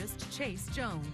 meteorologist Chase Jones.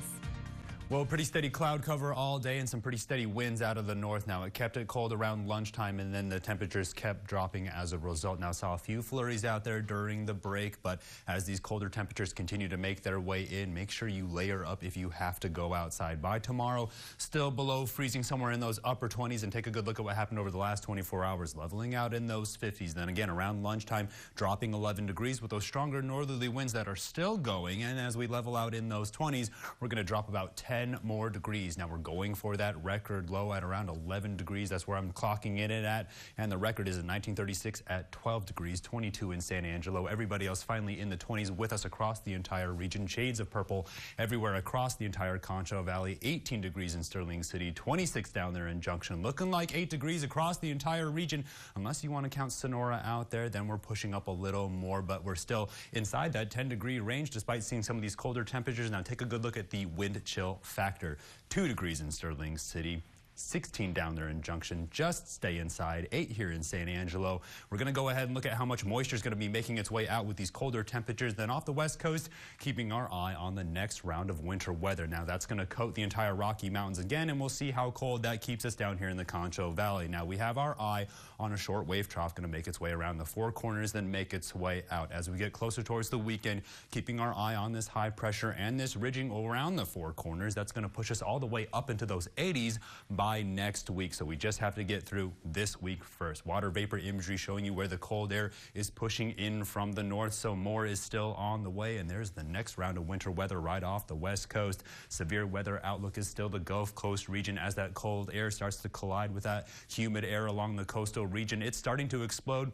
Well, pretty steady cloud cover all day and some pretty steady winds out of the north now. It kept it cold around lunchtime and then the temperatures kept dropping as a result. Now saw a few flurries out there during the break, but as these colder temperatures continue to make their way in, make sure you layer up if you have to go outside. By tomorrow, still below freezing somewhere in those upper 20s, and take a good look at what happened over the last 24 hours, leveling out in those 50s. Then again, around lunchtime, dropping 11 degrees with those stronger northerly winds that are still going. And as we level out in those 20s, we're going to drop about 10 more degrees. Now we're going for that record low at around 11 degrees. That's where I'm clocking it at. And the record is in 1936 at 12 degrees, 22 in San Angelo. Everybody else finally in the 20s with us across the entire region. Shades of purple everywhere across the entire Concho Valley. 18 degrees in Sterling City, 26 down there in Junction. Looking like 8 degrees across the entire region. Unless you want to count Sonora out there, then we're pushing up a little more, but we're still inside that 10-degree range despite seeing some of these colder temperatures. Now take a good look at the wind chill factor. 2 degrees in Sterling City. 16 down there in Junction. Just stay inside. 8 here in San Angelo. We're going to go ahead and look at how much moisture is going to be making its way out with these colder temperatures. Then off the west coast, keeping our eye on the next round of winter weather. Now that's going to coat the entire Rocky Mountains again, and we'll see how cold that keeps us down here in the Concho Valley. Now we have our eye on a short wave trough going to make its way around the Four Corners, then make its way out. As we get closer towards the weekend, keeping our eye on this high pressure and this ridging around the Four Corners, that's going to push us all the way up into those 80s by next week. So we just have to get through this week first. Water vapor imagery showing you where the cold air is pushing in from the north, so more is still on the way. And there's the next round of winter weather right off the west coast. Severe weather outlook is still the Gulf Coast region as that cold air starts to collide with that humid air along the coastal region. It's starting to explode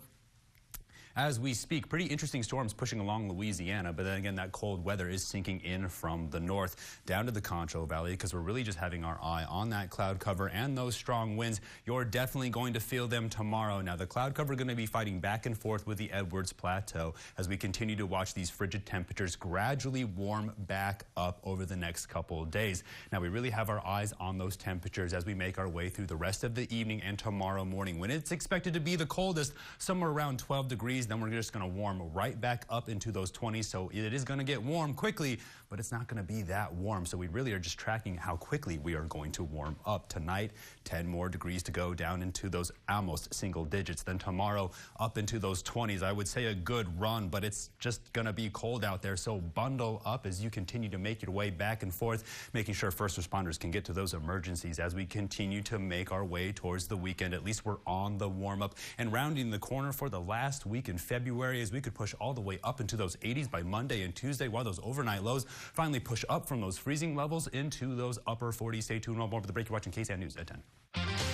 as we speak. Pretty interesting storms pushing along Louisiana, but then again, that cold weather is sinking in from the north down to the Concho Valley because we're really just having our eye on that cloud cover and those strong winds. You're definitely going to feel them tomorrow. Now, the cloud cover is going to be fighting back and forth with the Edwards Plateau as we continue to watch these frigid temperatures gradually warm back up over the next couple of days. Now, we really have our eyes on those temperatures as we make our way through the rest of the evening and tomorrow morning, when it's expected to be the coldest, somewhere around 12 degrees. Then we're just going to warm right back up into those 20s. So it is going to get warm quickly, but it's not going to be that warm. So we really are just tracking how quickly we are going to warm up. Tonight, 10 more degrees to go down into those almost single digits. Then tomorrow up into those 20s. I would say a good run, but it's just going to be cold out there. So bundle up as you continue to make your way back and forth, making sure first responders can get to those emergencies as we continue to make our way towards the weekend. At least we're on the warm up and rounding the corner for the last week in February, as we could push all the way up into those 80s by Monday and Tuesday, while those overnight lows finally push up from those freezing levels into those upper 40s. Stay tuned. More for the break. You're watching KSAN News at 10.